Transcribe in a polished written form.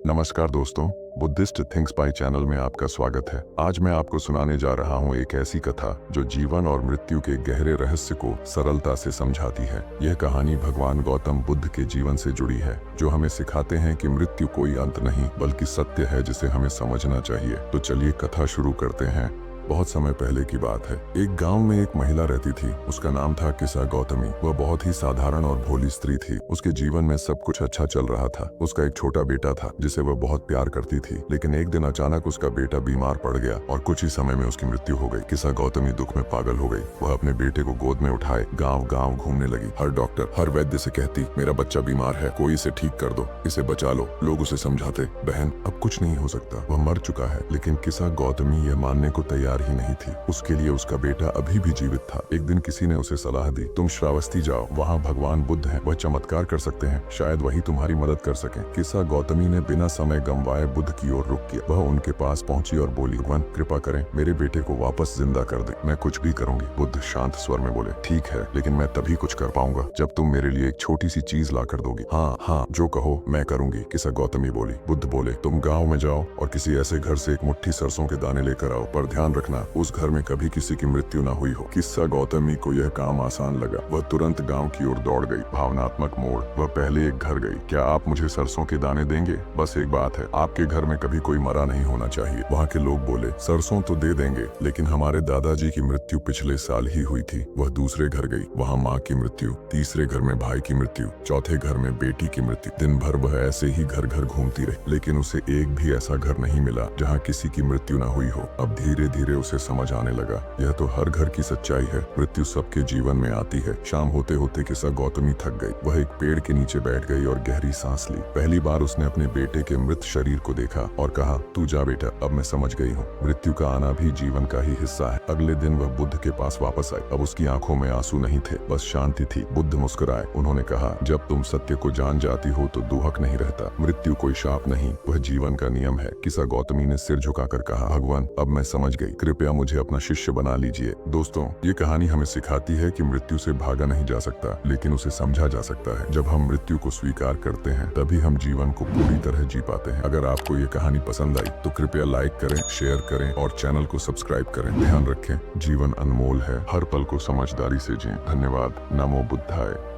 नमस्कार दोस्तों, Buddhist things by channel में आपका स्वागत है। आज मैं आपको सुनाने जा रहा हूँ एक ऐसी कथा जो जीवन और मृत्यु के गहरे रहस्य को सरलता से समझाती है। यह कहानी भगवान गौतम बुद्ध के जीवन से जुड़ी है, जो हमें सिखाते हैं कि मृत्यु कोई अंत नहीं बल्कि सत्य है जिसे हमें समझना चाहिए। तो चलिए कथा शुरू करते हैं। बहुत समय पहले की बात है। एक गांव में एक महिला रहती थी। उसका नाम था किसा गौतमी। वह बहुत ही साधारण और भोली स्त्री थी। उसके जीवन में सब कुछ अच्छा चल रहा था। उसका एक छोटा बेटा था जिसे वह बहुत प्यार करती थी। लेकिन एक दिन अचानक उसका बेटा बीमार पड़ गया और कुछ ही समय में उसकी मृत्यु हो गई। किसा गौतमी दुख में पागल हो गई। वह अपने बेटे को गोद में उठाए गाँव गाँव घूमने लगी। हर डॉक्टर, हर वैद्य से कहती, मेरा बच्चा बीमार है, कोई इसे ठीक कर दो, इसे बचा लो। लोग उसे समझाते, बहन अब कुछ नहीं हो सकता, वह मर चुका है। लेकिन किसा गौतमी यह मानने को तैयार ही नहीं थी। उसके लिए उसका बेटा अभी भी जीवित था। एक दिन किसी ने उसे सलाह दी, तुम श्रावस्ती जाओ, वहाँ भगवान बुद्ध हैं, वह चमत्कार कर सकते हैं, शायद वही तुम्हारी मदद कर सकें। किसा गौतमी ने बिना समय गंवाए बुद्ध की ओर रुख किया। वह उनके पास पहुंची और बोली, भगवान कृपा करें, मेरे बेटे को वापस जिंदा कर दे, मैं कुछ भी करूंगी। बुद्ध शांत स्वर में बोले, ठीक है, लेकिन मैं तभी कुछ कर पाऊंगा जब तुम मेरे लिए एक छोटी सी चीज ला कर दोगी। हाँ हाँ, जो कहो मैं करूंगी, किसा गौतमी बोली। बुद्ध बोले, तुम गाँव में जाओ और किसी ऐसे घर से एक मुट्ठी सरसों के दाने लेकर आओ, पर ध्यान रखना उस घर में कभी किसी की मृत्यु न हुई हो। किस्सा गौतमी को यह काम आसान लगा। वह तुरंत गांव की ओर दौड़ गई। भावनात्मक मोड़, वह पहले एक घर गई। क्या आप मुझे सरसों के दाने देंगे? बस एक बात है, आपके घर में कभी कोई मरा नहीं होना चाहिए। वहाँ के लोग बोले, सरसों तो दे देंगे, लेकिन हमारे दादाजी की मृत्यु पिछले साल ही हुई थी। वह दूसरे घर गई, वहाँ माँ की मृत्यु, तीसरे घर में भाई की मृत्यु, चौथे घर में बेटी की मृत्यु। दिन भर वह ऐसे ही घर घर घूमती रही, लेकिन उसे एक भी ऐसा घर नहीं मिला जहाँ किसी की मृत्यु न हुई हो। अब धीरे धीरे उसे समझ आने लगा, यह तो हर घर की सच्चाई है, मृत्यु सबके जीवन में आती है। शाम होते होते किसा गौतमी थक गई। वह एक पेड़ के नीचे बैठ गई और गहरी सांस ली। पहली बार उसने अपने बेटे के मृत शरीर को देखा और कहा, तू जा बेटा, अब मैं समझ गई हूँ, मृत्यु का आना भी जीवन का ही हिस्सा है। अगले दिन वह बुद्ध के पास वापस आई। अब उसकी आंखों में आंसू नहीं थे, बस शांति थी। बुद्ध मुस्कुराए। उन्होंने कहा, जब तुम सत्य को जान जाती हो तो दुहक नहीं रहता। मृत्यु कोई शाप नहीं, वह जीवन का नियम है। किसा गौतमी ने सिर झुकाकर कहा, भगवान अब मैं समझ गई, कृपया मुझे अपना शिष्य बना लीजिए। दोस्तों, ये कहानी हमें सिखाती है कि मृत्यु से भागा नहीं जा सकता, लेकिन उसे समझा जा सकता है। जब हम मृत्यु को स्वीकार करते हैं तभी हम जीवन को पूरी तरह जी पाते हैं। अगर आपको ये कहानी पसंद आई तो कृपया लाइक करें, शेयर करें और चैनल को सब्सक्राइब करें। ध्यान रखें, जीवन अनमोल है, हर पल को समझदारी से जिएं। धन्यवाद। नमो बुद्धाय।